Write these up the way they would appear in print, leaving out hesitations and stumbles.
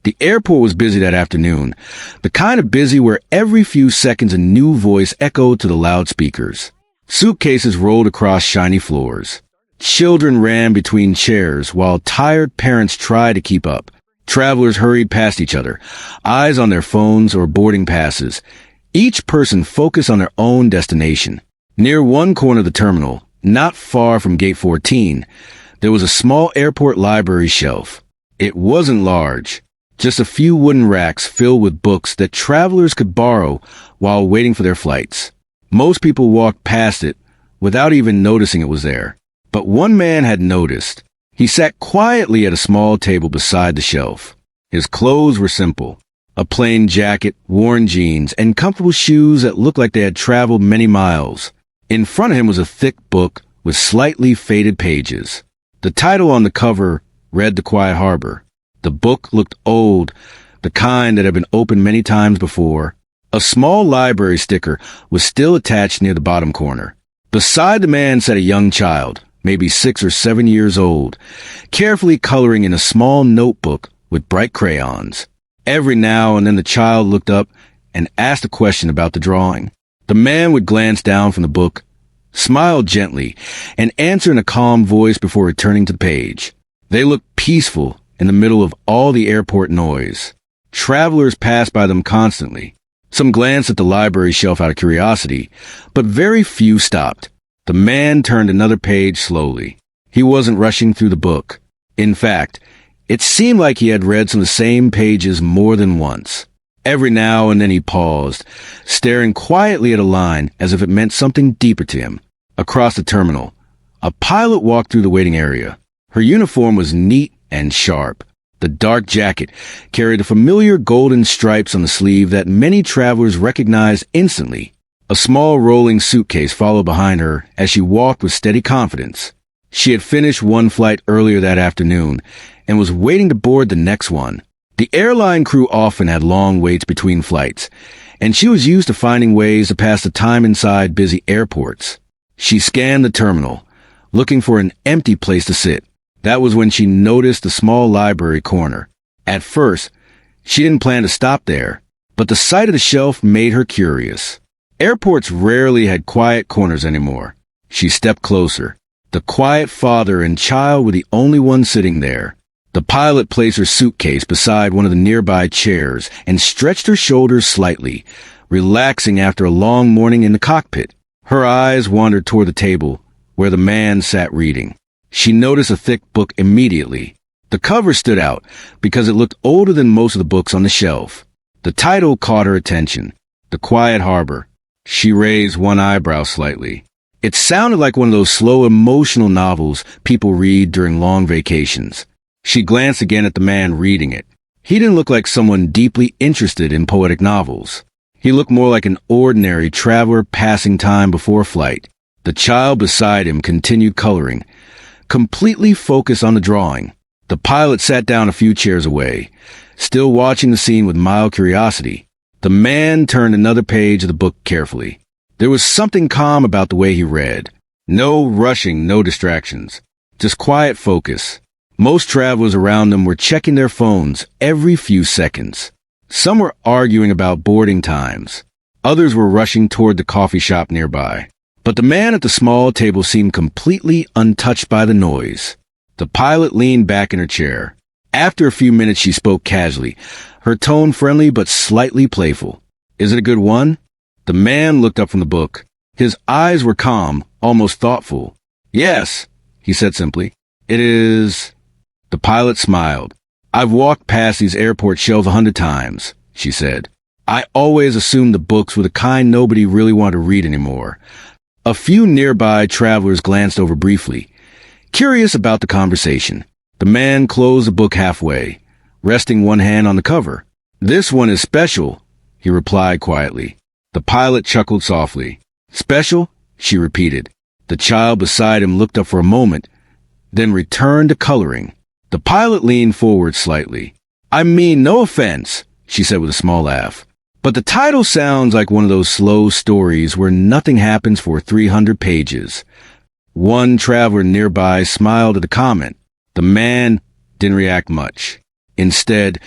The airport was busy that afternoon, the kind of busy where every few seconds a new voice echoed to the loudspeakers. Suitcases rolled across shiny floors. Children ran between chairs while tired parents tried to keep up. Travelers hurried past each other, eyes on their phones or boarding passes, each person focused on their own destination. Near one corner of the terminal, not far from Gate 14, there was a small airport library shelf. It wasn't large, just a few wooden racks filled with books that travelers could borrow while waiting for their flights. Most people walked past it without even noticing it was there. But one man had noticed. He sat quietly at a small table beside the shelf. His clothes were simple. A plain jacket, worn jeans, and comfortable shoes that looked like they had traveled many miles. In front of him was a thick book with slightly faded pages. The title on the cover read The Quiet Harbor. The book looked old, the kind that had been opened many times before. A small library sticker was still attached near the bottom corner. Beside the man sat a young child, maybe 6 or 7 years old, carefully coloring in a small notebook with bright crayons. Every now and then the child looked up and asked a question about the drawing. The man would glance down from the book, smile gently, and answer in a calm voice before returning to the page. They looked peaceful in the middle of all the airport noise. Travelers passed by them constantly. Some glanced at the library shelf out of curiosity, but very few stopped. The man turned another page slowly. He wasn't rushing through the book. In fact, it seemed like he had read some of the same pages more than once. Every now and then he paused, staring quietly at a line as if it meant something deeper to him. Across the terminal, a pilot walked through the waiting area. Her uniform was neat and sharp. The dark jacket carried the familiar golden stripes on the sleeve that many travelers recognized instantly. A small rolling suitcase followed behind her as she walked with steady confidence. She had finished one flight earlier that afternoon and was waiting to board the next one. The airline crew often had long waits between flights, and she was used to finding ways to pass the time inside busy airports. She scanned the terminal, looking for an empty place to sit. That was when she noticed the small library corner. At first, she didn't plan to stop there, but the sight of the shelf made her curious. Airports rarely had quiet corners anymore. She stepped closer. The quiet father and child were the only ones sitting there. The pilot placed her suitcase beside one of the nearby chairs and stretched her shoulders slightly, relaxing after a long morning in the cockpit. Her eyes wandered toward the table, where the man sat reading. She noticed a thick book immediately. The cover stood out because it looked older than most of the books on the shelf. The title caught her attention, The Quiet Harbor. She raised one eyebrow slightly. It sounded like one of those slow, emotional novels people read during long vacations. She glanced again at the man reading it. He didn't look like someone deeply interested in poetic novels. He looked more like an ordinary traveler passing time before a flight. The child beside him continued coloring, completely focused on the drawing. The pilot sat down a few chairs away, still watching the scene with mild curiosity. The man turned another page of the book carefully. There was something calm about the way he read. No rushing, no distractions. Just quiet focus. Most travelers around them were checking their phones every few seconds. Some were arguing about boarding times. Others were rushing toward the coffee shop nearby. But the man at the small table seemed completely untouched by the noise. The pilot leaned back in her chair. After a few minutes, she spoke casually, her tone friendly but slightly playful. "Is it a good one?" The man looked up from the book. His eyes were calm, almost thoughtful. "Yes," he said simply. "It is." The pilot smiled. "I've walked past these airport shelves 100 times," she said. "I always assumed the books were the kind nobody really wanted to read anymore." A few nearby travelers glanced over briefly, curious about the conversation. The man closed the book halfway, resting one hand on the cover. "This one is special," he replied quietly. The pilot chuckled softly. "Special?" she repeated. The child beside him looked up for a moment, then returned to coloring. The pilot leaned forward slightly. "I mean, no offense," she said with a small laugh, "but the title sounds like one of those slow stories where nothing happens for 300 pages. One traveler nearby smiled at the comment. The man didn't react much. Instead,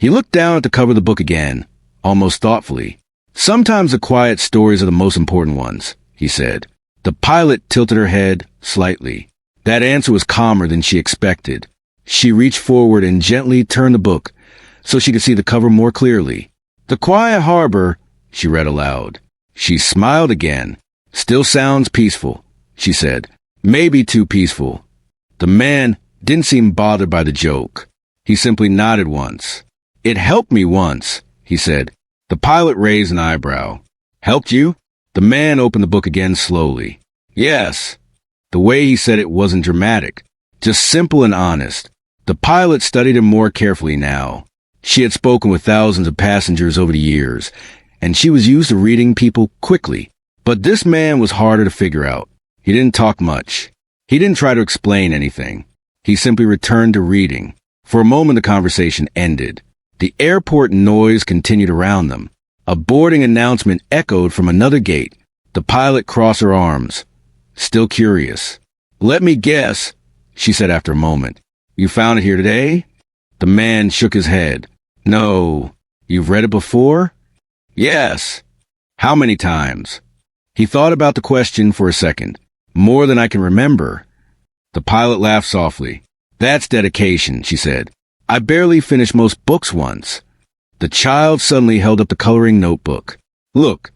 He looked down at the cover of the book again, almost thoughtfully. "Sometimes the quiet stories are the most important ones," he said. The pilot tilted her head slightly. That answer was calmer than she expected. She reached forward and gently turned the book so she could see the cover more clearly. "The Quiet Harbor," she read aloud. She smiled again. "Still sounds peaceful," she said. "Maybe too peaceful." The man didn't seem bothered by the joke. He simply nodded once. "It helped me once," he said. The pilot raised an eyebrow. "Helped you?" The man opened the book again slowly. "Yes." The way he said it wasn't dramatic, just simple and honest. The pilot studied him more carefully now. She had spoken with thousands of passengers over the years, and she was used to reading people quickly. But this man was harder to figure out. He didn't talk much. He didn't try to explain anything. He simply returned to reading. For a moment, the conversation ended. The airport noise continued around them. A boarding announcement echoed from another gate. The pilot crossed her arms, still curious. "Let me guess," she said after a moment. "You found it here today?" The man shook his head. "No. You've read it before?" "Yes." "How many times?" He thought about the question for a second. "More than I can remember." The pilot laughed softly. "That's dedication," she said. "I barely finish most books once." The child suddenly held up the coloring notebook. "Look,"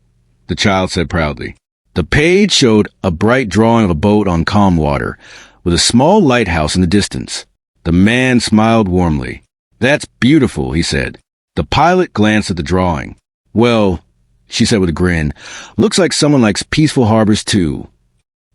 the child said proudly. The page showed a bright drawing of a boat on calm water, with a small lighthouse in the distance. The man smiled warmly. "That's beautiful," he said. The pilot glanced at the drawing. "Well," she said with a grin, "looks like someone likes peaceful harbors too."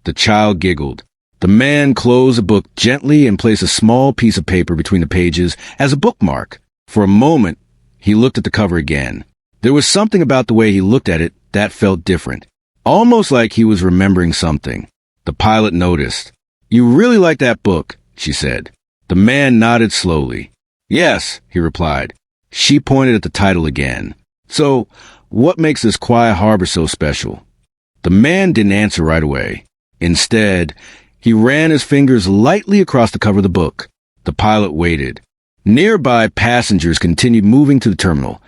The child giggled. The man closed the book gently and placed a small piece of paper between the pages as a bookmark. For a moment, he looked at the cover again. There was something about the way he looked at it that felt different, almost like he was remembering something. The pilot noticed. "You really like that book," she said. The man nodded slowly. "Yes," he replied. She pointed at the title again. "So, what makes this quiet harbor so special?" The man didn't answer right away. Instead, he ran his fingers lightly across the cover of the book. The pilot waited. Nearby passengers continued moving to the terminal,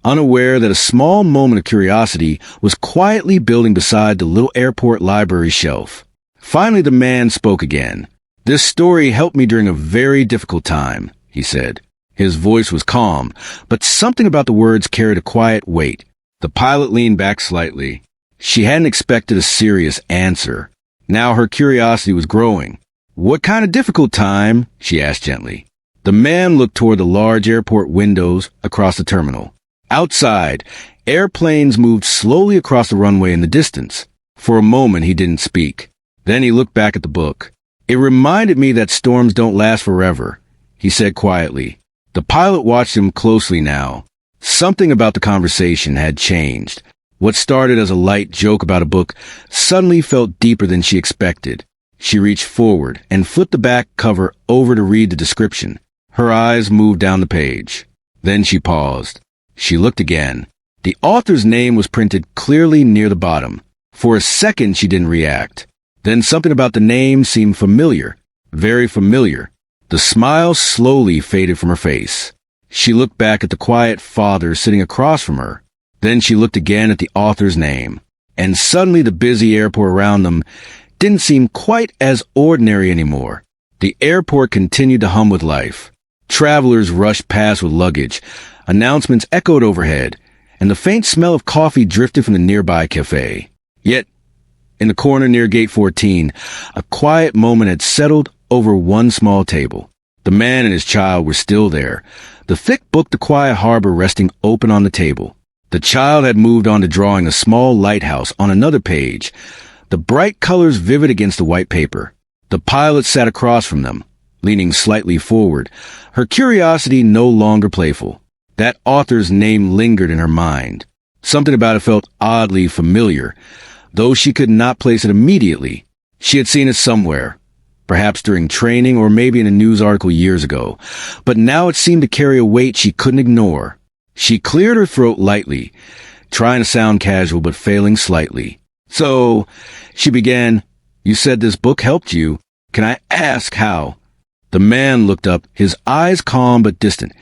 unaware that a small moment of curiosity was quietly building beside the little airport library shelf. Finally, the man spoke again. "This story helped me during a very difficult time," he said. His voice was calm, but something about the words carried a quiet weight. The pilot leaned back slightly. She hadn't expected a serious answer. Now her curiosity was growing. "What kind of difficult time?" she asked gently. The man looked toward the large airport windows across the terminal. Outside, airplanes moved slowly across the runway in the distance. For a moment, he didn't speak. Then he looked back at the book. "It reminded me that storms don't last forever," he said quietly. The pilot watched him closely now. Something about the conversation had changed. What started as a light joke about a book suddenly felt deeper than she expected. She reached forward and flipped the back cover over to read the description. Her eyes moved down the page. Then she paused. She looked again. The author's name was printed clearly near the bottom. For a second, she didn't react. Then something about the name seemed familiar, very familiar. The smile slowly faded from her face. She looked back at the quiet father sitting across from her. Then she looked again at the author's name, and suddenly the busy airport around them didn't seem quite as ordinary anymore. The airport continued to hum with life. Travelers rushed past with luggage. Announcements echoed overhead, and the faint smell of coffee drifted from the nearby cafe. Yet, in the corner near Gate 14, a quiet moment had settled over one small table. The man and his child were still there, the thick book The Quiet Harbor resting open on the table. The child had moved on to drawing a small lighthouse on another page, the bright colors vivid against the white paper. The pilot sat across from them, leaning slightly forward, her curiosity no longer playful. That author's name lingered in her mind. Something about it felt oddly familiar, though she could not place it immediately. She had seen it somewhere, perhaps during training or maybe in a news article years ago, but now it seemed to carry a weight she couldn't ignore. She cleared her throat lightly, trying to sound casual but failing slightly. "So," she began, "you said this book helped you. Can I ask how?" The man looked up, his eyes calm but distant,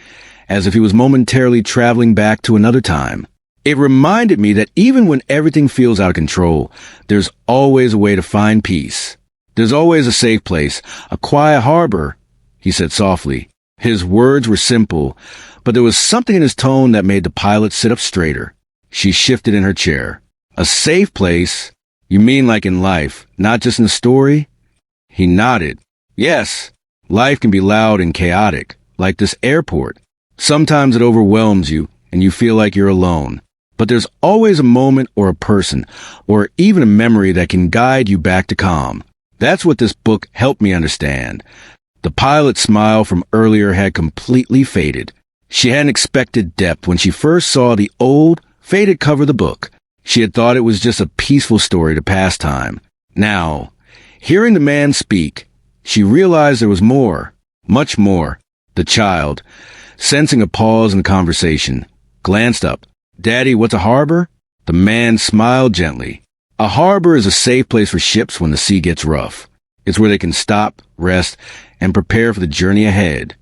as if he was momentarily traveling back to another time. It reminded me that even when everything feels out of control, there's always a way to find peace. There's always a safe place, a quiet harbor, he said softly. His words were simple, but there was something in his tone that made the pilot sit up straighter. She shifted in her chair. A safe place? You mean like in life, not just in a story? He nodded. Yes, life can be loud and chaotic, like this airport. Sometimes it overwhelms you, and you feel like you're alone. But there's always a moment or a person, or even a memory that can guide you back to calm. That's what this book helped me understand. The pilot's smile from earlier had completely faded. She hadn't expected depth when she first saw the old, faded cover of the book. She had thought it was just a peaceful story to pass time. Now, hearing the man speak, she realized there was more, much more. The child, sensing a pause in the conversation, glanced up. Daddy, what's a harbor? The man smiled gently. A harbor is a safe place for ships when the sea gets rough. It's where they can stop, rest, and prepare for the journey ahead.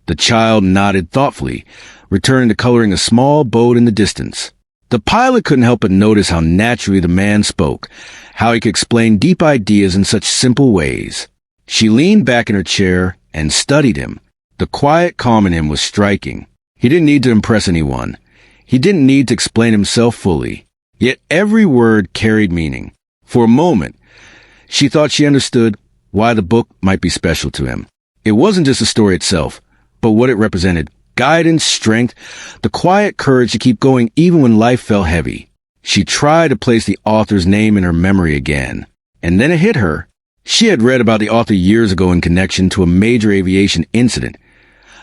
The child nodded thoughtfully, returning to coloring a small boat in the distance. The pilot couldn't help but notice how naturally the man spoke, how he could explain deep ideas in such simple ways. She leaned back in her chair and studied him. The quiet calm in him was striking. He didn't need to impress anyone. He didn't need to explain himself fully. Yet every word carried meaning. For a moment, she thought she understood why the book might be special to him. It wasn't just the story itself, but what it represented. Guidance, strength, the quiet courage to keep going even when life felt heavy. She tried to place the author's name in her memory again. And then it hit her. She had read about the author years ago in connection to a major aviation incident,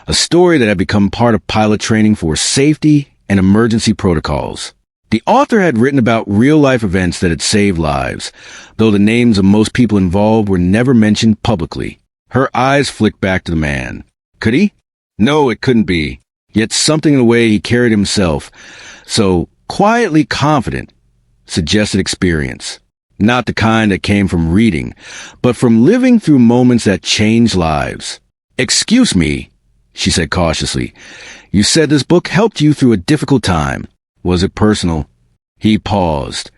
a story that had become part of pilot training for safety and emergency protocols. The author had written about real-life events that had saved lives, though the names of most people involved were never mentioned publicly. Her eyes flicked back to the man. Could he? No, it couldn't be. Yet something in the way he carried himself, so quietly confident, suggested experience. Not the kind that came from reading, but from living through moments that changed lives. Excuse me, she said cautiously. You said this book helped you through a difficult time. Was it personal? He paused,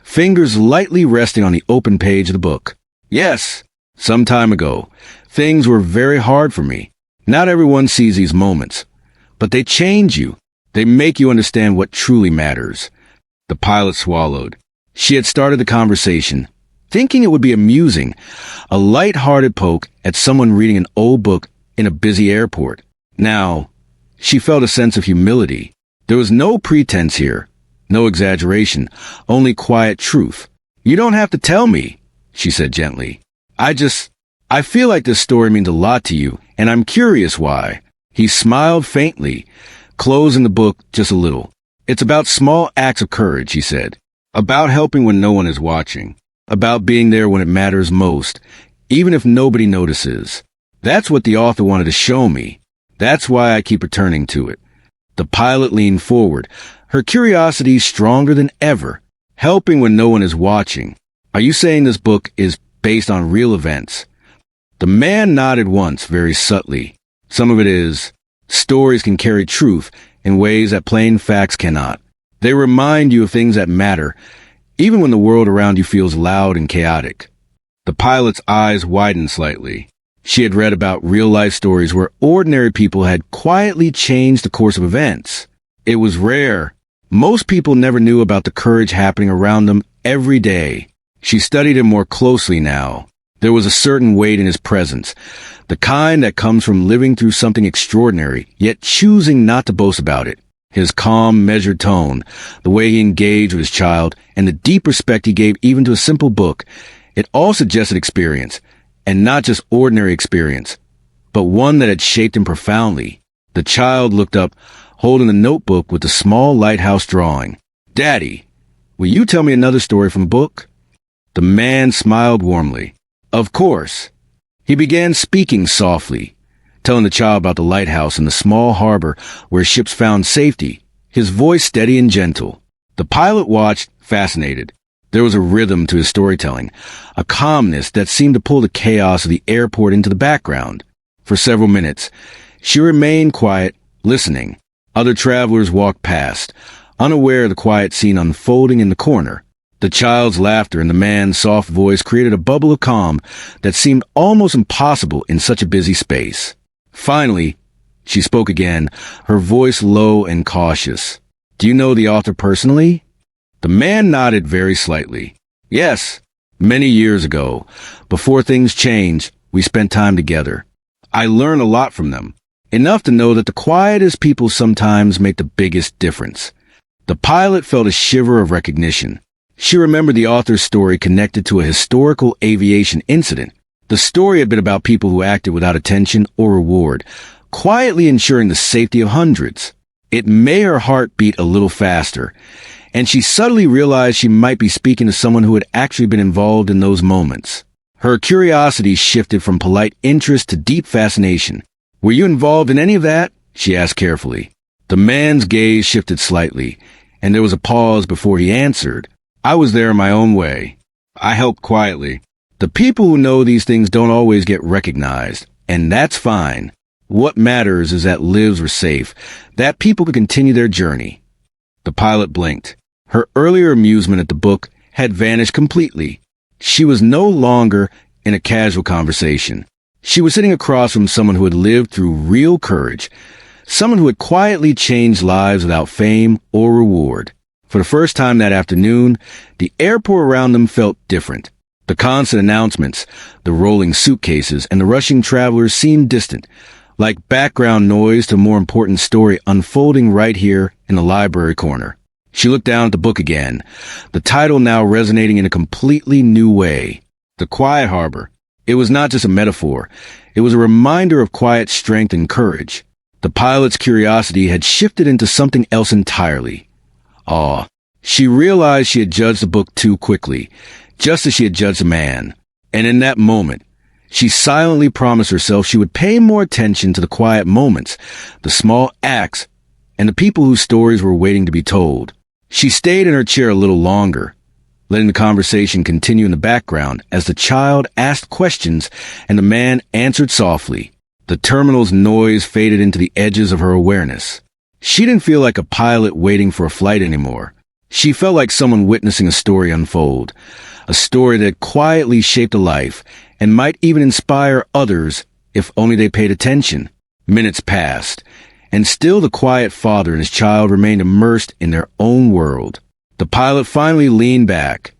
fingers lightly resting on the open page of the book. Yes, some time ago, things were very hard for me. Not everyone sees these moments, but they change you. They make you understand what truly matters. The pilot swallowed. She had started the conversation, thinking it would be amusing, a light-hearted poke at someone reading an old book in a busy airport. Now, she felt a sense of humility. There was no pretense here, no exaggeration, only quiet truth. You don't have to tell me, she said gently. I feel like this story means a lot to you, and I'm curious why. He smiled faintly, closing the book just a little. It's about small acts of courage, he said. About helping when no one is watching. About being there when it matters most, even if nobody notices. That's what the author wanted to show me. That's why I keep returning to it. The pilot leaned forward, her curiosity stronger than ever. Helping when no one is watching. Are you saying this book is based on real events? The man nodded once, very subtly. Some of it is. Stories can carry truth in ways that plain facts cannot. They remind you of things that matter, even when the world around you feels loud and chaotic. The pilot's eyes widened slightly. She had read about real-life stories where ordinary people had quietly changed the course of events. It was rare. Most people never knew about the courage happening around them every day. She studied him more closely now. There was a certain weight in his presence, the kind that comes from living through something extraordinary, yet choosing not to boast about it. His calm, measured tone, the way he engaged with his child, and the deep respect he gave even to a simple book, it all suggested experience, and not just ordinary experience, but one that had shaped him profoundly. The child looked up, holding the notebook with the small lighthouse drawing. Daddy, will you tell me another story from a book? The man smiled warmly. Of course. He began speaking softly, telling the child about the lighthouse and the small harbor where ships found safety, his voice steady and gentle. The pilot watched, fascinated. There was a rhythm to his storytelling, a calmness that seemed to pull the chaos of the airport into the background. For several minutes, she remained quiet, listening. Other travelers walked past, unaware of the quiet scene unfolding in the corner. The child's laughter and the man's soft voice created a bubble of calm that seemed almost impossible in such a busy space. Finally, she spoke again, her voice low and cautious. "Do you know the author personally?" The man nodded very slightly. "Yes, many years ago. Before things changed, we spent time together. I learned a lot from them, enough to know that the quietest people sometimes make the biggest difference." The pilot felt a shiver of recognition. She remembered the author's story connected to a historical aviation incident. The story had been about people who acted without attention or reward, quietly ensuring the safety of hundreds. It made her heart beat a little faster, and she suddenly realized she might be speaking to someone who had actually been involved in those moments. Her curiosity shifted from polite interest to deep fascination. "Were you involved in any of that?" she asked carefully. The man's gaze shifted slightly, and there was a pause before he answered. "I was there in my own way. I helped quietly. The people who know these things don't always get recognized, and that's fine. What matters is that lives were safe, that people could continue their journey." The pilot blinked. Her earlier amusement at the book had vanished completely. She was no longer in a casual conversation. She was sitting across from someone who had lived through real courage, someone who had quietly changed lives without fame or reward. For the first time that afternoon, the airport around them felt different. The constant announcements, the rolling suitcases, and the rushing travelers seemed distant, like background noise to a more important story unfolding right here in the library corner. She looked down at the book again, the title now resonating in a completely new way. The Quiet Harbor. It was not just a metaphor. It was a reminder of quiet strength and courage. The pilot's curiosity had shifted into something else entirely. Awe. She realized she had judged the book too quickly, just as she had judged a man. And in that moment, she silently promised herself she would pay more attention to the quiet moments, the small acts, and the people whose stories were waiting to be told. She stayed in her chair a little longer, letting the conversation continue in the background as the child asked questions and the man answered softly. The terminal's noise faded into the edges of her awareness. She didn't feel like a pilot waiting for a flight anymore. She felt like someone witnessing a story unfold, a story that quietly shaped a life and might even inspire others if only they paid attention. Minutes passed, and still the quiet father and his child remained immersed in their own world. The pilot finally leaned back.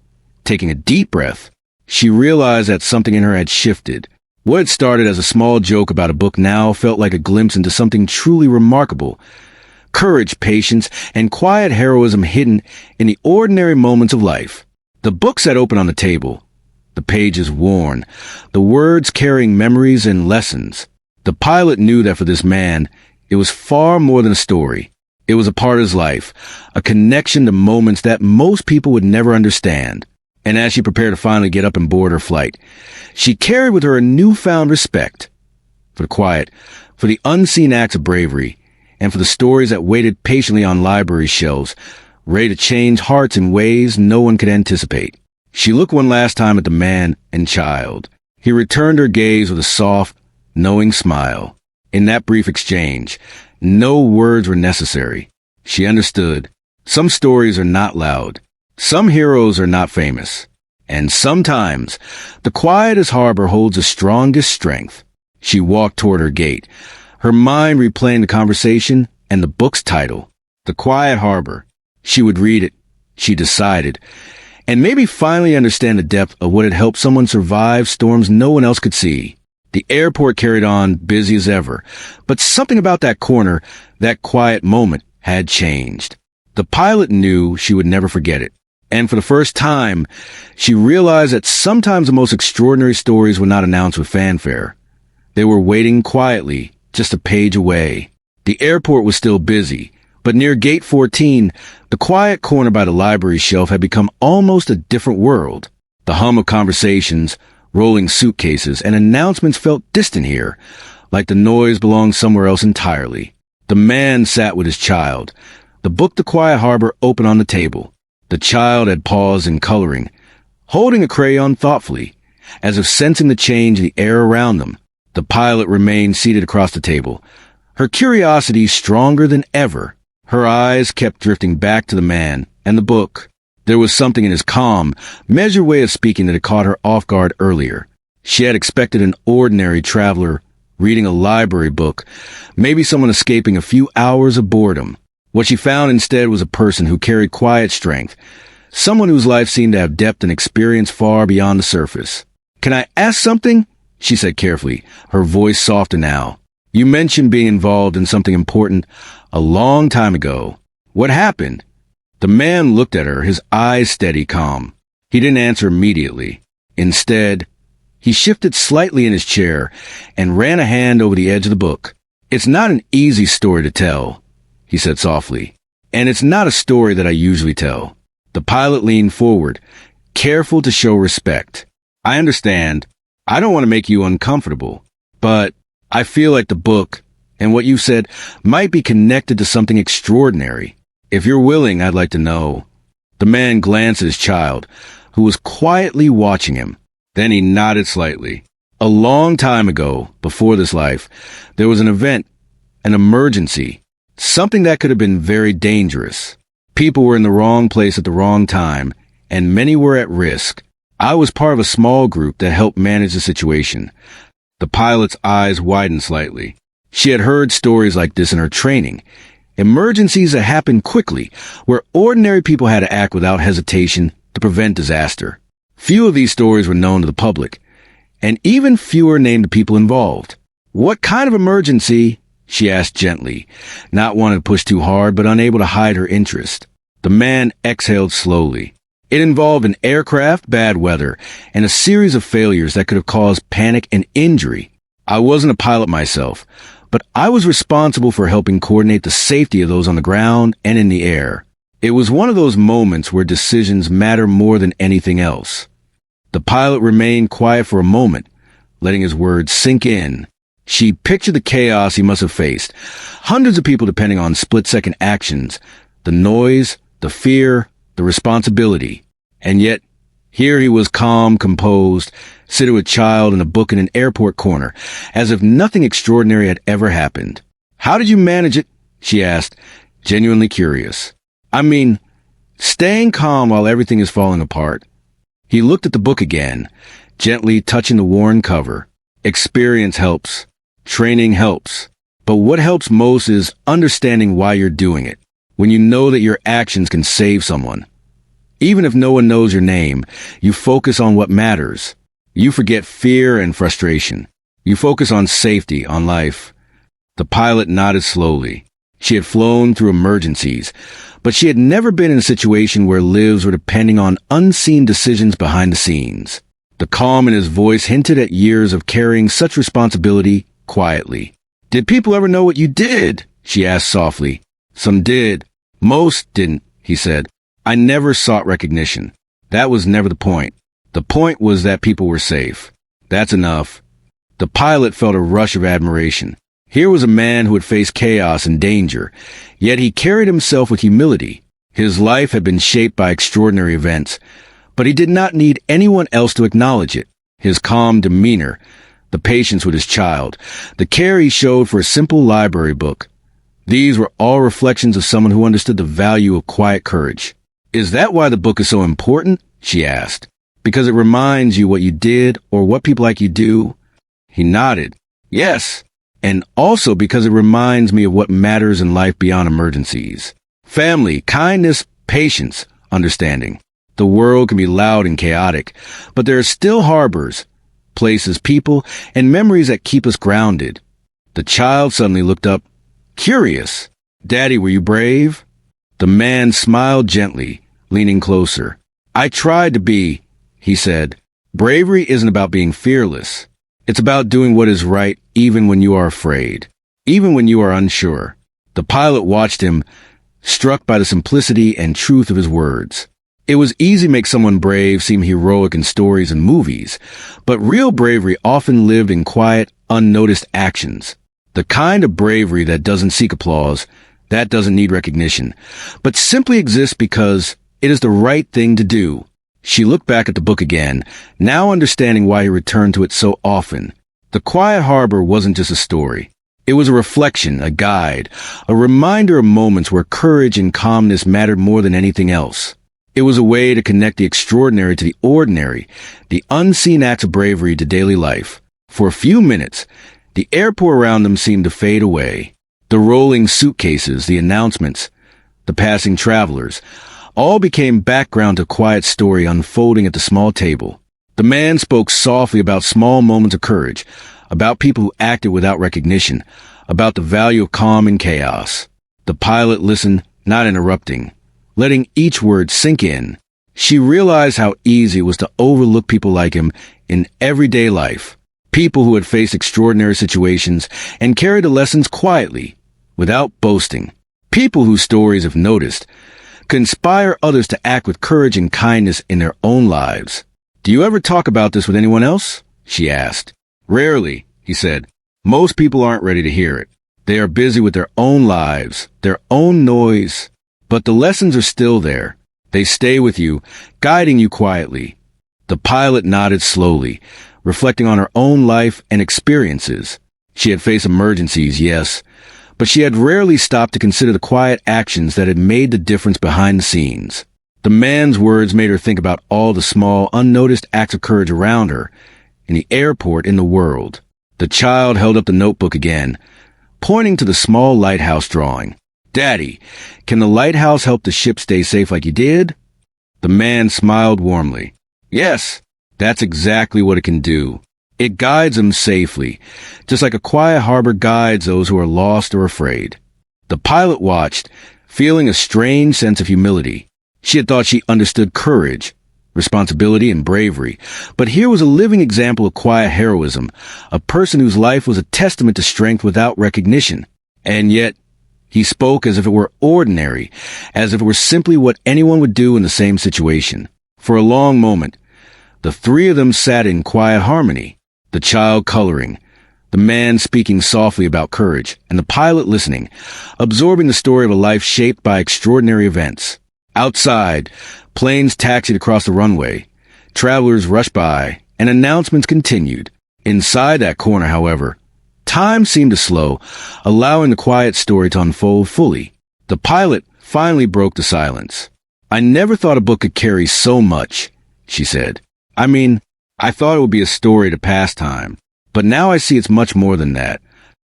Taking a deep breath, she realized that something in her had shifted. What had started as a small joke about a book now felt like a glimpse into something truly remarkable. Courage, patience, and quiet heroism hidden in the ordinary moments of life. The book sat open on the table, the pages worn, the words carrying memories and lessons. The pilot knew that for this man, it was far more than a story. It was a part of his life, a connection to moments that most people would never understand. And as she prepared to finally get up and board her flight, she carried with her a newfound respect for the quiet, for the unseen acts of bravery, and for the stories that waited patiently on library shelves, ready to change hearts in ways no one could anticipate. She looked one last time at the man and child. He returned her gaze with a soft, knowing smile. In that brief exchange, no words were necessary. She understood. Some stories are not loud. Some heroes are not famous. And sometimes, the quietest harbor holds the strongest strength. She walked toward her gate, her mind replaying the conversation and the book's title, The Quiet Harbor. She would read it, she decided, and maybe finally understand the depth of what had helped someone survive storms no one else could see. The airport carried on, busy as ever, but something about that corner, that quiet moment, had changed. The pilot knew she would never forget it. And for the first time, she realized that sometimes the most extraordinary stories were not announced with fanfare. They were waiting quietly, just a page away. The airport was still busy, but near Gate 14, the quiet corner by the library shelf had become almost a different world. The hum of conversations, rolling suitcases, and announcements felt distant here, like the noise belonged somewhere else entirely. The man sat with his child, the book The Quiet Harbor open on the table. The child had paused in coloring, holding a crayon thoughtfully, as if sensing the change in the air around them. The pilot remained seated across the table, her curiosity stronger than ever. Her eyes kept drifting back to the man and the book. There was something in his calm, measured way of speaking that had caught her off guard earlier. She had expected an ordinary traveler reading a library book, maybe someone escaping a few hours of boredom. What she found instead was a person who carried quiet strength, someone whose life seemed to have depth and experience far beyond the surface. "Can I ask something?" she said carefully, her voice softer now. "You mentioned being involved in something important a long time ago. What happened?" The man looked at her, his eyes steady, calm. He didn't answer immediately. Instead, he shifted slightly in his chair and ran a hand over the edge of the book. "It's not an easy story to tell," he said softly, "and it's not a story that I usually tell." The pilot leaned forward, careful to show respect. "I understand. I don't want to make you uncomfortable, but I feel like the book and what you said might be connected to something extraordinary. If you're willing, I'd like to know." The man glanced at his child, who was quietly watching him. Then he nodded slightly. "A long time ago, before this life, there was an event, an emergency, something that could have been very dangerous. People were in the wrong place at the wrong time, and many were at risk. I was part of a small group that helped manage the situation." The pilot's eyes widened slightly. She had heard stories like this in her training. Emergencies that happened quickly, where ordinary people had to act without hesitation to prevent disaster. Few of these stories were known to the public, and even fewer named the people involved. "What kind of emergency?" she asked gently, not wanting to push too hard but unable to hide her interest. The man exhaled slowly. "It involved an aircraft, bad weather, and a series of failures that could have caused panic and injury. I wasn't a pilot myself, but I was responsible for helping coordinate the safety of those on the ground and in the air. It was one of those moments where decisions matter more than anything else." The pilot remained quiet for a moment, letting his words sink in. She pictured the chaos he must have faced. Hundreds of people depending on split-second actions, the noise, the fear, the responsibility. And yet, here he was calm, composed, sitting with a child and a book in an airport corner, as if nothing extraordinary had ever happened. "How did you manage it?" she asked, genuinely curious. "I mean, staying calm while everything is falling apart." He looked at the book again, gently touching the worn cover. "Experience helps. Training helps. But what helps most is understanding why you're doing it. When you know that your actions can save someone. Even if no one knows your name, you focus on what matters. You forget fear and frustration. You focus on safety, on life." The pilot nodded slowly. She had flown through emergencies, but she had never been in a situation where lives were depending on unseen decisions behind the scenes. The calm in his voice hinted at years of carrying such responsibility quietly. "Did people ever know what you did?" she asked softly. "Some did. Most didn't," he said. "I never sought recognition. That was never the point. The point was that people were safe. That's enough." The pilot felt a rush of admiration. Here was a man who had faced chaos and danger, yet he carried himself with humility. His life had been shaped by extraordinary events, but he did not need anyone else to acknowledge it. His calm demeanor, the patience with his child, the care he showed for a simple library book. These were all reflections of someone who understood the value of quiet courage. "Is that why the book is so important?" she asked. "Because it reminds you what you did or what people like you do?" He nodded. "Yes. And also because it reminds me of what matters in life beyond emergencies. Family, kindness, patience, understanding. The world can be loud and chaotic, but there are still harbors, places, people, and memories that keep us grounded." The child suddenly looked up, curious. "Daddy, were you brave?" The man smiled gently, leaning closer. "I tried to be," he said. "Bravery isn't about being fearless. It's about doing what is right even when you are afraid, even when you are unsure." The pilot watched him, struck by the simplicity and truth of his words. It was easy to make someone brave seem heroic in stories and movies, but real bravery often lived in quiet, unnoticed actions. The kind of bravery that doesn't seek applause, that doesn't need recognition, but simply exists because it is the right thing to do. She looked back at the book again, now understanding why he returned to it so often. The quiet harbor wasn't just a story. It was a reflection, a guide, a reminder of moments where courage and calmness mattered more than anything else. It was a way to connect the extraordinary to the ordinary, the unseen acts of bravery to daily life. For a few minutes, the airport around them seemed to fade away. The rolling suitcases, the announcements, the passing travelers, all became background to a quiet story unfolding at the small table. The man spoke softly about small moments of courage, about people who acted without recognition, about the value of calm in chaos. The pilot listened, not interrupting, letting each word sink in. She realized how easy it was to overlook people like him in everyday life, people who had faced extraordinary situations and carried the lessons quietly, without boasting. People whose stories, if noticed, could inspire others to act with courage and kindness in their own lives. "Do you ever talk about this with anyone else?" she asked. "Rarely," he said. "Most people aren't ready to hear it. They are busy with their own lives, their own noise. But the lessons are still there. They stay with you, guiding you quietly." The pilot nodded slowly, reflecting on her own life and experiences. She had faced emergencies, yes, but she had rarely stopped to consider the quiet actions that had made the difference behind the scenes. The man's words made her think about all the small, unnoticed acts of courage around her, in the airport, in the world. The child held up the notebook again, pointing to the small lighthouse drawing. "Daddy, can the lighthouse help the ship stay safe like you did?" The man smiled warmly. "Yes, that's exactly what it can do. It guides them safely, just like a quiet harbor guides those who are lost or afraid." The pilot watched, feeling a strange sense of humility. She had thought she understood courage, responsibility, and bravery, but here was a living example of quiet heroism, a person whose life was a testament to strength without recognition. And yet, he spoke as if it were ordinary, as if it were simply what anyone would do in the same situation. For a long moment, the three of them sat in quiet harmony, the child coloring, the man speaking softly about courage, and the pilot listening, absorbing the story of a life shaped by extraordinary events. Outside, planes taxied across the runway, travelers rushed by, and announcements continued. Inside that corner, however, time seemed to slow, allowing the quiet story to unfold fully. The pilot finally broke the silence. "I never thought a book could carry so much," she said. "I mean, I thought it would be a story to pass time, but now I see it's much more than that."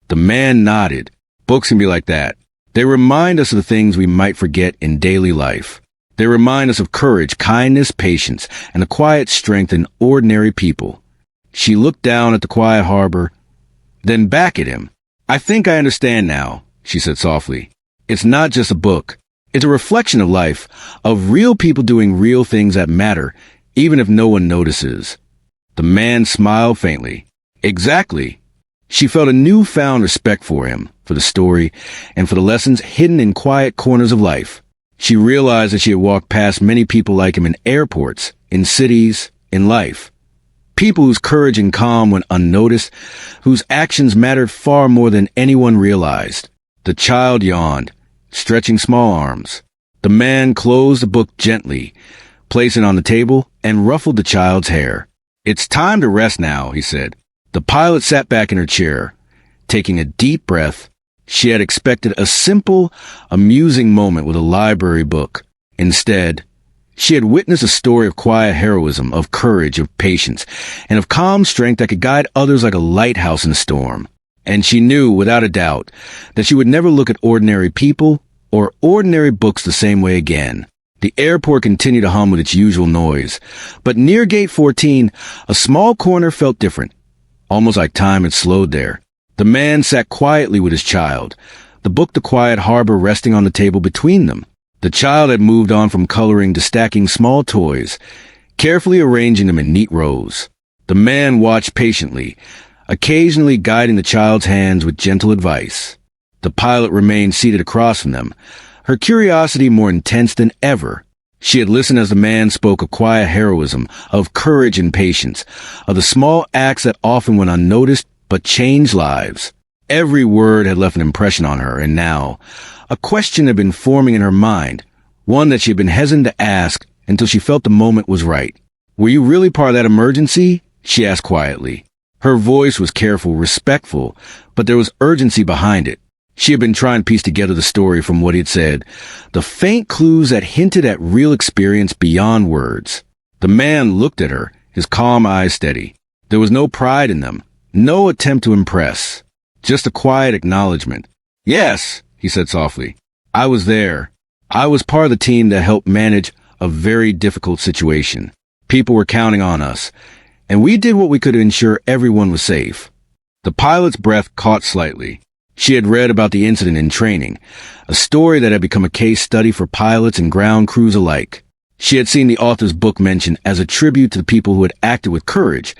The man nodded. "Books can be like that. They remind us of the things we might forget in daily life. They remind us of courage, kindness, patience, and the quiet strength in ordinary people." She looked down at the quiet harbor, then back at him. "I think I understand now," she said softly. "It's not just a book. It's a reflection of life, of real people doing real things that matter, even if no one notices." The man smiled faintly. "Exactly." She felt a newfound respect for him, for the story, and for the lessons hidden in quiet corners of life. She realized that she had walked past many people like him in airports, in cities, in life. People whose courage and calm went unnoticed, whose actions mattered far more than anyone realized. The child yawned, stretching small arms. The man closed the book gently, placed it on the table, and ruffled the child's hair. "It's time to rest now," he said. The pilot sat back in her chair, taking a deep breath. She had expected a simple, amusing moment with a library book. Instead, she had witnessed a story of quiet heroism, of courage, of patience, and of calm strength that could guide others like a lighthouse in a storm. And she knew, without a doubt, that she would never look at ordinary people or ordinary books the same way again. The airport continued to hum with its usual noise, but near Gate 14, a small corner felt different, almost like time had slowed there. The man sat quietly with his child, the book The Quiet Harbor resting on the table between them. The child had moved on from coloring to stacking small toys, carefully arranging them in neat rows. The man watched patiently, occasionally guiding the child's hands with gentle advice. The pilot remained seated across from them, her curiosity more intense than ever. She had listened as the man spoke of quiet heroism, of courage and patience, of the small acts that often went unnoticed but changed lives. Every word had left an impression on her, and now, a question had been forming in her mind, one that she had been hesitant to ask until she felt the moment was right. "Were you really part of that emergency?" she asked quietly. Her voice was careful, respectful, but there was urgency behind it. She had been trying to piece together the story from what he had said, the faint clues that hinted at real experience beyond words. The man looked at her, his calm eyes steady. There was no pride in them, no attempt to impress, just a quiet acknowledgement. "Yes," he said softly. "I was there. I was part of the team that helped manage a very difficult situation. People were counting on us, and we did what we could to ensure everyone was safe." The pilot's breath caught slightly. She had read about the incident in training, a story that had become a case study for pilots and ground crews alike. She had seen the author's book mentioned as a tribute to the people who had acted with courage,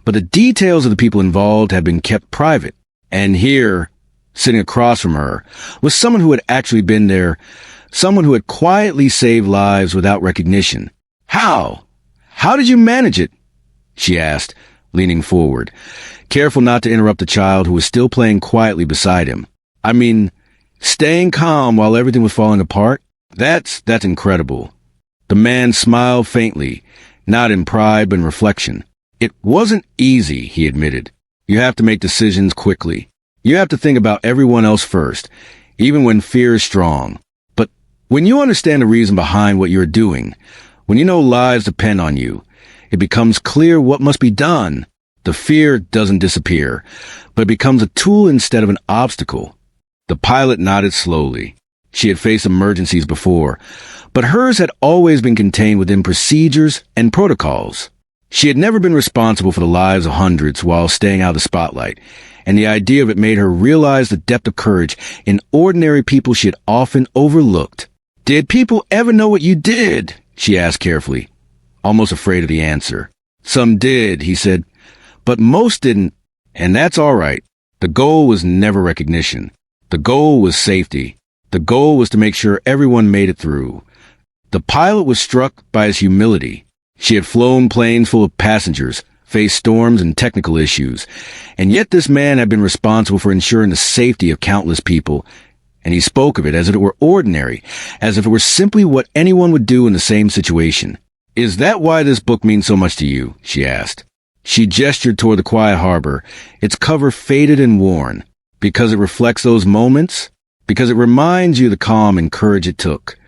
but the details of the people involved had been kept private. And here, sitting across from her, was someone who had actually been there, someone who had quietly saved lives without recognition. "How? How did you manage it?" she asked, leaning forward, careful not to interrupt the child who was still playing quietly beside him. "I mean, staying calm while everything was falling apart? That's incredible." The man smiled faintly, not in pride but in reflection. "It wasn't easy," he admitted. "You have to make decisions quickly. You have to think about everyone else first, even when fear is strong. But when you understand the reason behind what you're doing, when you know lives depend on you, it becomes clear what must be done. The fear doesn't disappear, but it becomes a tool instead of an obstacle." The pilot nodded slowly. She had faced emergencies before, but hers had always been contained within procedures and protocols. She had never been responsible for the lives of hundreds while staying out of the spotlight, and the idea of it made her realize the depth of courage in ordinary people she had often overlooked. "Did people ever know what you did?" she asked carefully, almost afraid of the answer. "Some did," he said, "but most didn't, and that's all right. The goal was never recognition. The goal was safety. The goal was to make sure everyone made it through." The pilot was struck by his humility. She had flown planes full of passengers, faced storms and technical issues, and yet this man had been responsible for ensuring the safety of countless people, and he spoke of it as if it were ordinary, as if it were simply what anyone would do in the same situation. "Is that why this book means so much to you?" she asked. She gestured toward the quiet harbor, its cover faded and worn. "Because it reflects those moments? Because it reminds you the calm and courage it took?"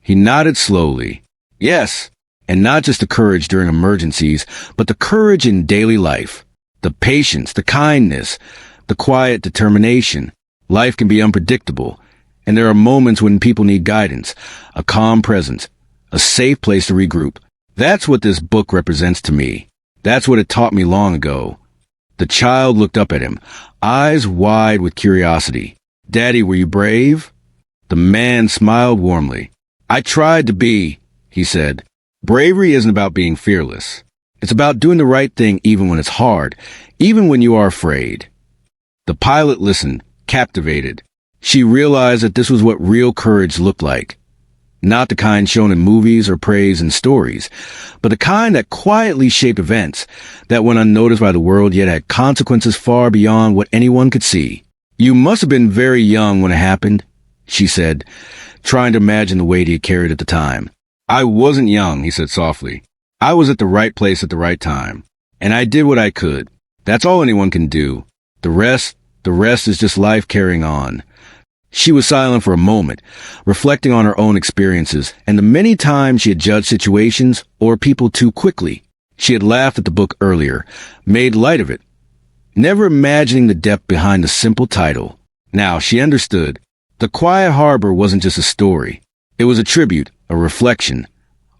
He nodded slowly. "Yes, and not just the courage during emergencies, but the courage in daily life. The patience, the kindness, the quiet determination. Life can be unpredictable, and there are moments when people need guidance, a calm presence, a safe place to regroup. That's what this book represents to me. That's what it taught me long ago." The child looked up at him, eyes wide with curiosity. "Daddy, were you brave?" The man smiled warmly. "I tried to be," he said. "Bravery isn't about being fearless. It's about doing the right thing even when it's hard, even when you are afraid." The pilot listened, captivated. She realized that this was what real courage looked like. Not the kind shown in movies or praised in stories, but the kind that quietly shaped events, that went unnoticed by the world yet had consequences far beyond what anyone could see. "You must have been very young when it happened," she said, trying to imagine the weight he had carried at the time. "I wasn't young," he said softly. "I was at the right place at the right time, and I did what I could. That's all anyone can do. The rest is just life carrying on." She was silent for a moment, reflecting on her own experiences and the many times she had judged situations or people too quickly. She had laughed at the book earlier, made light of it, never imagining the depth behind the simple title. Now she understood. The Quiet Harbor wasn't just a story. It was a tribute, a reflection,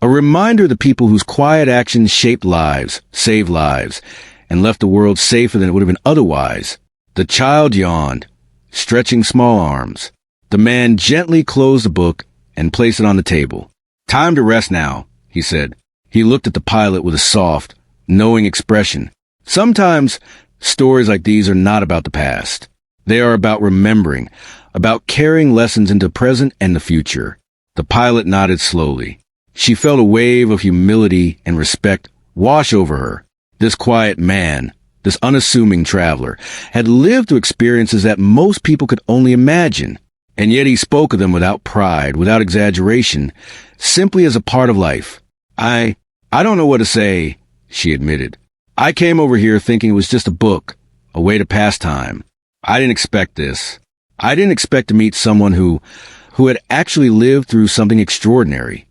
a reminder of the people whose quiet actions shaped lives, saved lives, and left the world safer than it would have been otherwise. The child yawned, stretching small arms. The man gently closed the book and placed it on the table. "Time to rest now," he said. He looked at the pilot with a soft, knowing expression. Sometimes stories like these are not about the past. They are about remembering, about carrying lessons into the present and the future. The pilot nodded slowly. She felt a wave of humility and respect wash over her. This quiet man, this unassuming traveler, had lived through experiences that most people could only imagine, and yet he spoke of them without pride, without exaggeration, simply as a part of life. I don't know what to say," she admitted. "I came over here thinking it was just a book, a way to pass time. I didn't expect this. I didn't expect to meet someone who had actually lived through something extraordinary.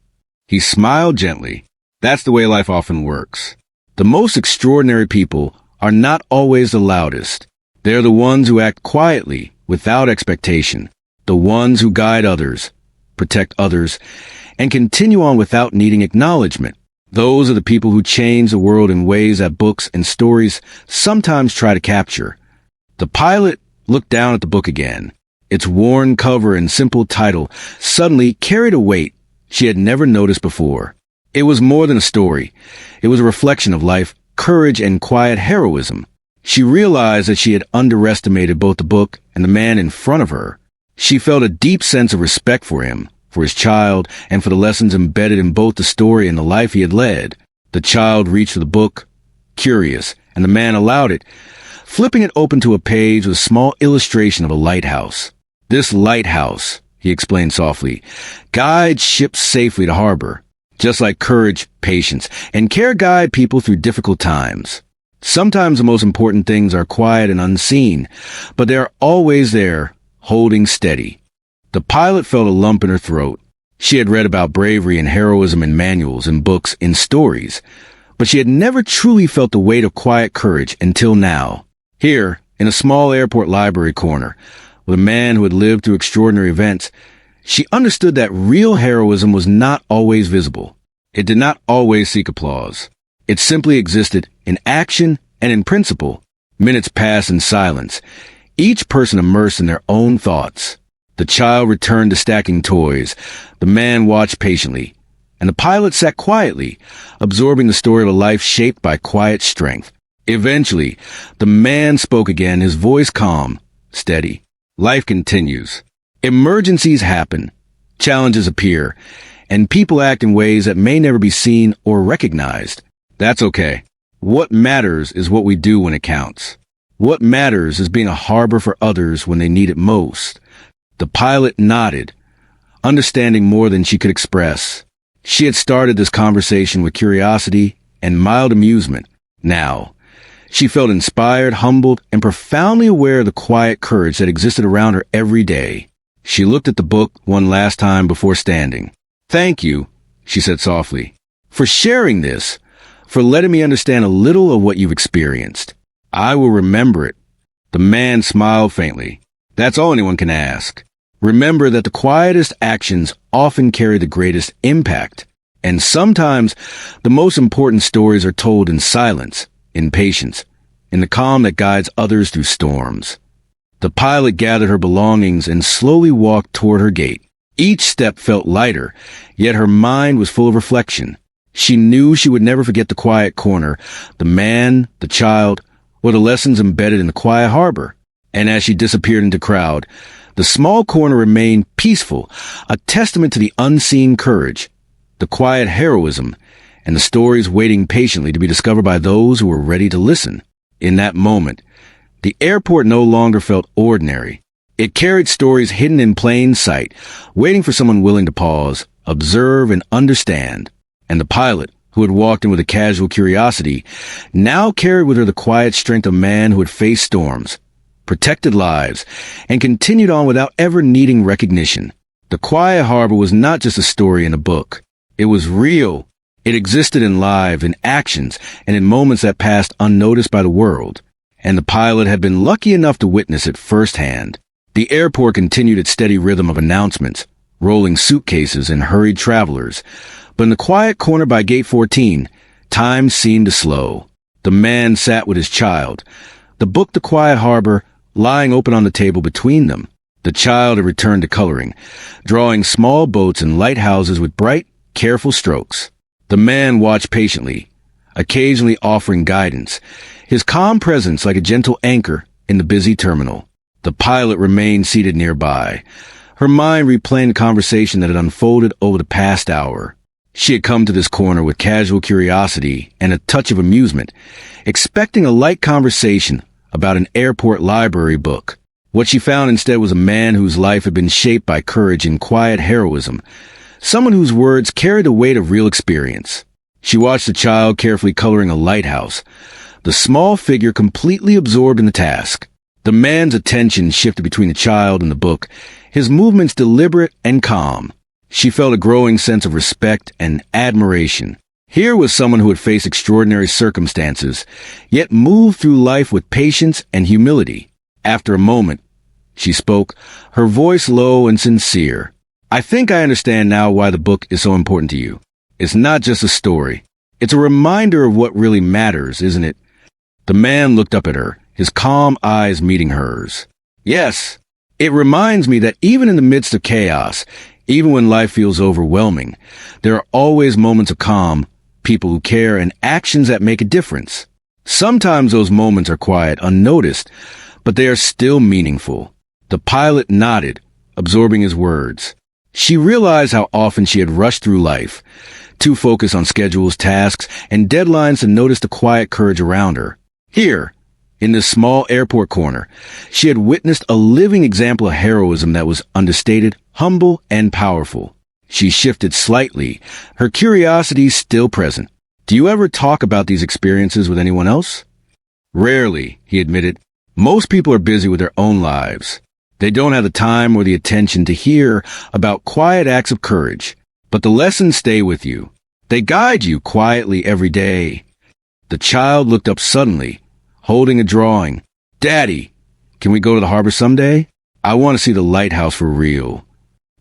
He smiled gently. That's the way life often works. The most extraordinary people are not always the loudest. They're the ones who act quietly, without expectation. The ones who guide others, protect others, and continue on without needing acknowledgement. Those are the people who change the world in ways that books and stories sometimes try to capture. The pilot looked down at the book again. Its worn cover and simple title suddenly carried a weight she had never noticed before. It was more than a story. It was a reflection of life, courage, and quiet heroism. She realized that she had underestimated both the book and the man in front of her. She felt a deep sense of respect for him, for his child, and for the lessons embedded in both the story and the life he had led. The child reached for the book, curious, and the man allowed it, flipping it open to a page with a small illustration of a lighthouse. This lighthouse, he explained softly, guides ships safely to harbor, just like courage, patience, and care guide people through difficult times. Sometimes the most important things are quiet and unseen, but they are always there, holding steady. The pilot felt a lump in her throat. She had read about bravery and heroism in manuals, in books, in stories, but she had never truly felt the weight of quiet courage until now. Here, in a small airport library corner, with a man who had lived through extraordinary events, she understood that real heroism was not always visible. It did not always seek applause. It simply existed in action and in principle. Minutes passed in silence, each person immersed in their own thoughts. The child returned to stacking toys. The man watched patiently, and the pilot sat quietly, absorbing the story of a life shaped by quiet strength. Eventually, the man spoke again, his voice calm, steady. Life continues. Emergencies happen. Challenges appear, and people act in ways that may never be seen or recognized. That's okay. What matters is what we do when it counts. What matters is being a harbor for others when they need it most. The pilot nodded, understanding more than she could express. She had started this conversation with curiosity and mild amusement. Now, she felt inspired, humbled, and profoundly aware of the quiet courage that existed around her every day. She looked at the book one last time before standing. "Thank you," she said softly, "for sharing this, for letting me understand a little of what you've experienced. I will remember it." The man smiled faintly. That's all anyone can ask. Remember that the quietest actions often carry the greatest impact. And sometimes the most important stories are told in silence, in patience, in the calm that guides others through storms. The pilot gathered her belongings and slowly walked toward her gate. Each step felt lighter, yet her mind was full of reflection. She knew she would never forget the quiet corner, the man, the child, or the lessons embedded in the quiet harbor. And as she disappeared into the crowd, the small corner remained peaceful, a testament to the unseen courage, the quiet heroism, and the stories waiting patiently to be discovered by those who were ready to listen. In that moment, the airport no longer felt ordinary. It carried stories hidden in plain sight, waiting for someone willing to pause, observe, and understand. And the pilot, who had walked in with a casual curiosity, now carried with her the quiet strength of a man who had faced storms, protected lives, and continued on without ever needing recognition. The quiet harbor was not just a story in a book. It was real. It existed in lives, in actions, and in moments that passed unnoticed by the world. And the pilot had been lucky enough to witness it firsthand. The airport continued its steady rhythm of announcements, rolling suitcases and hurried travelers. But in the quiet corner by Gate 14, time seemed to slow. The man sat with his child, the book The Quiet Harbor lying open on the table between them. The child had returned to coloring, drawing small boats and lighthouses with bright, careful strokes. The man watched patiently, occasionally offering guidance, his calm presence like a gentle anchor in the busy terminal. The pilot remained seated nearby, her mind replaying the conversation that had unfolded over the past hour. She had come to this corner with casual curiosity and a touch of amusement, expecting a light conversation about an airport library book. What she found instead was a man whose life had been shaped by courage and quiet heroism, someone whose words carried the weight of real experience. She watched the child carefully coloring a lighthouse, the small figure completely absorbed in the task. The man's attention shifted between the child and the book, his movements deliberate and calm. She felt a growing sense of respect and admiration. Here was someone who had faced extraordinary circumstances, yet moved through life with patience and humility. After a moment, she spoke, her voice low and sincere. I think I understand now why the book is so important to you. It's not just a story. It's a reminder of what really matters, isn't it? The man looked up at her, his calm eyes meeting hers. Yes, it reminds me that even in the midst of chaos, even when life feels overwhelming, there are always moments of calm, people who care, and actions that make a difference. Sometimes those moments are quiet, unnoticed, but they are still meaningful. The pilot nodded, absorbing his words. She realized how often she had rushed through life, too focused on schedules, tasks, and deadlines to notice the quiet courage around her. Here, in this small airport corner, she had witnessed a living example of heroism that was understated, humble, and powerful. She shifted slightly, her curiosity still present. Do you ever talk about these experiences with anyone else? Rarely, he admitted. Most people are busy with their own lives. They don't have the time or the attention to hear about quiet acts of courage. But the lessons stay with you. They guide you quietly every day. The child looked up suddenly, holding a drawing. Daddy, can we go to the harbor someday? I want to see the lighthouse for real.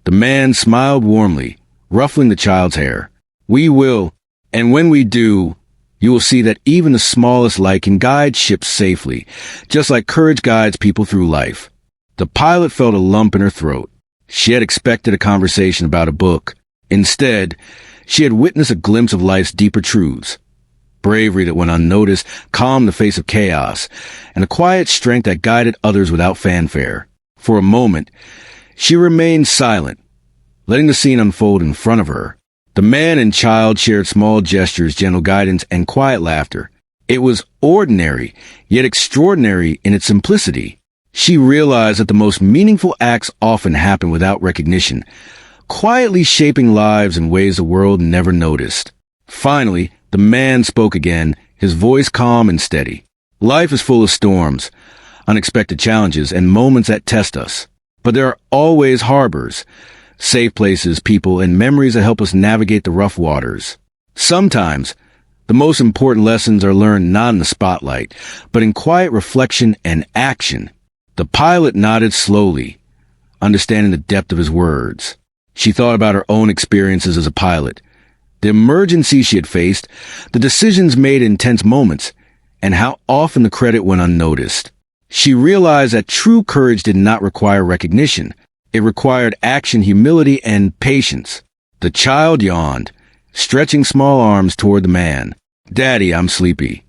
The man smiled warmly, ruffling the child's hair. We will, and when we do, you will see that even the smallest light can guide ships safely, just like courage guides people through life. The pilot felt a lump in her throat. She had expected a conversation about a book. Instead, she had witnessed a glimpse of life's deeper truths. Bravery that went unnoticed, calmed the face of chaos, and a quiet strength that guided others without fanfare. For a moment, she remained silent, letting the scene unfold in front of her. The man and child shared small gestures, gentle guidance, and quiet laughter. It was ordinary, yet extraordinary in its simplicity. She realized that the most meaningful acts often happen without recognition, quietly shaping lives in ways the world never noticed. Finally, the man spoke again, his voice calm and steady. Life is full of storms, unexpected challenges, and moments that test us. But there are always harbors, safe places, people, and memories that help us navigate the rough waters. Sometimes, the most important lessons are learned not in the spotlight, but in quiet reflection and action. The pilot nodded slowly, understanding the depth of his words. She thought about her own experiences as a pilot, the emergencies she had faced, the decisions made in tense moments, and how often the credit went unnoticed. She realized that true courage did not require recognition. It required action, humility, and patience. The child yawned, stretching small arms toward the man. Daddy, I'm sleepy.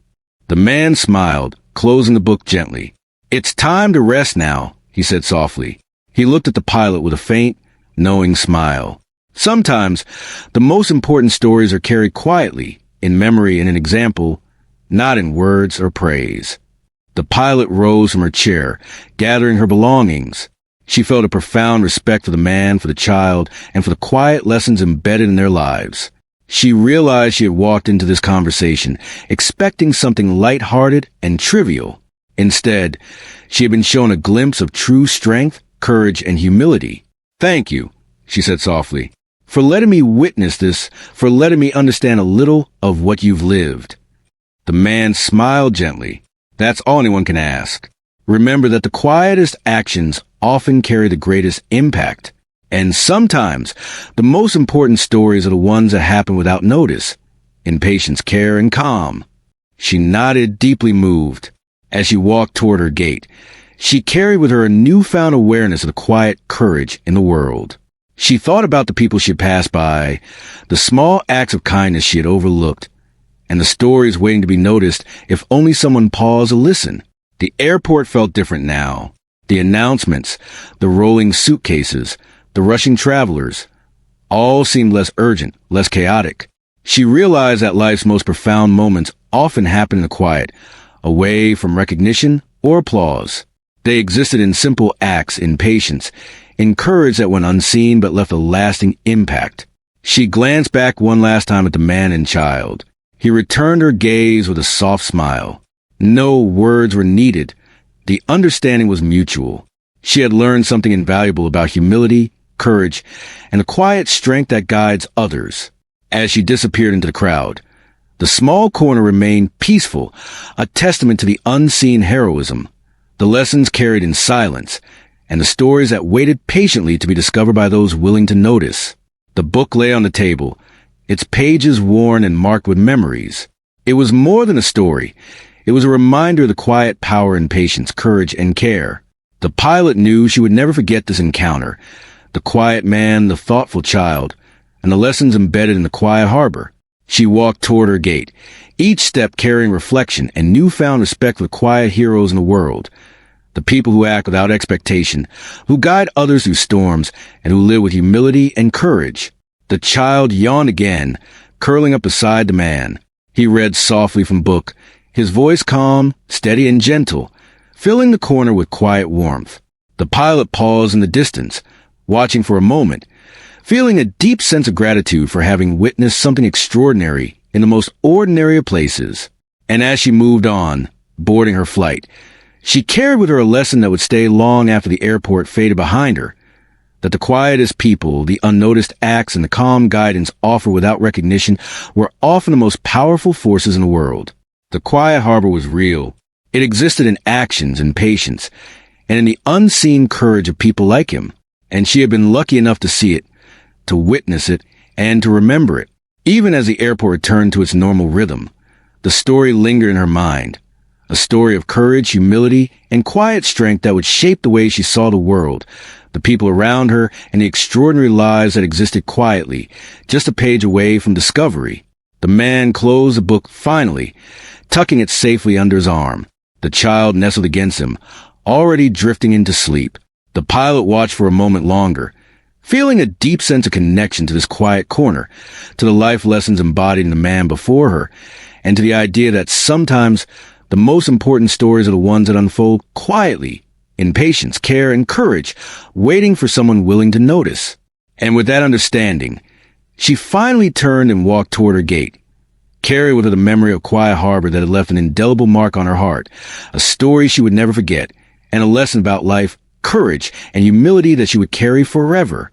The man smiled, closing the book gently. It's time to rest now, he said softly. He looked at the pilot with a faint, knowing smile. Sometimes, the most important stories are carried quietly, in memory and an example, not in words or praise. The pilot rose from her chair, gathering her belongings. She felt a profound respect for the man, for the child, and for the quiet lessons embedded in their lives. She realized she had walked into this conversation, expecting something lighthearted and trivial. Instead, she had been shown a glimpse of true strength, courage, and humility. Thank you, she said softly, for letting me witness this, for letting me understand a little of what you've lived. The man smiled gently. That's all anyone can ask. Remember that the quietest actions often carry the greatest impact. And sometimes, the most important stories are the ones that happen without notice, in patience, care, and calm. She nodded, deeply moved. As she walked toward her gate, she carried with her a newfound awareness of the quiet courage in the world. She thought about the people she had passed by, the small acts of kindness she had overlooked, and the stories waiting to be noticed if only someone paused to listen. The airport felt different now. The announcements, the rolling suitcases, the rushing travelers, all seemed less urgent, less chaotic. She realized that life's most profound moments often happen in the quiet, away from recognition or applause. They existed in simple acts, in patience, in courage that went unseen but left a lasting impact. She glanced back one last time at the man and child. He returned her gaze with a soft smile. No words were needed, The understanding was mutual. She had learned something invaluable about humility, courage, and the quiet strength that guides others. As she disappeared into the crowd, the small corner remained peaceful, a testament to the unseen heroism, the lessons carried in silence, and the stories that waited patiently to be discovered by those willing to notice. The book lay on the table, its pages worn and marked with memories. It was more than a story. It was a reminder of the quiet power in patience, courage, and care. The pilot knew she would never forget this encounter, the quiet man, the thoughtful child, and the lessons embedded in the quiet harbor. She walked toward her gate, each step carrying reflection and newfound respect for the quiet heroes in the world, the people who act without expectation, who guide others through storms, and who live with humility and courage. The child yawned again, curling up beside the man. He read softly from book, his voice calm, steady, and gentle, filling the corner with quiet warmth. The pilot paused in the distance, watching for a moment, feeling a deep sense of gratitude for having witnessed something extraordinary in the most ordinary of places. And as she moved on, boarding her flight, she carried with her a lesson that would stay long after the airport faded behind her, that the quietest people, the unnoticed acts, and the calm guidance offered without recognition were often the most powerful forces in the world. The quiet harbor was real. It existed in actions and patience, and in the unseen courage of people like him. And she had been lucky enough to see it, to witness it, and to remember it. Even as the airport returned to its normal rhythm, the story lingered in her mind. A story of courage, humility, and quiet strength that would shape the way she saw the world, the people around her, and the extraordinary lives that existed quietly, just a page away from discovery. The man closed the book finally, tucking it safely under his arm. The child nestled against him, already drifting into sleep. The pilot watched for a moment longer, feeling a deep sense of connection to this quiet corner, to the life lessons embodied in the man before her, and to the idea that sometimes the most important stories are the ones that unfold quietly, in patience, care, and courage, waiting for someone willing to notice. And with that understanding, she finally turned and walked toward her gate, carrying with her the memory of Quiet Harbor that had left an indelible mark on her heart, a story she would never forget, and a lesson about life, courage, and humility that she would carry forever.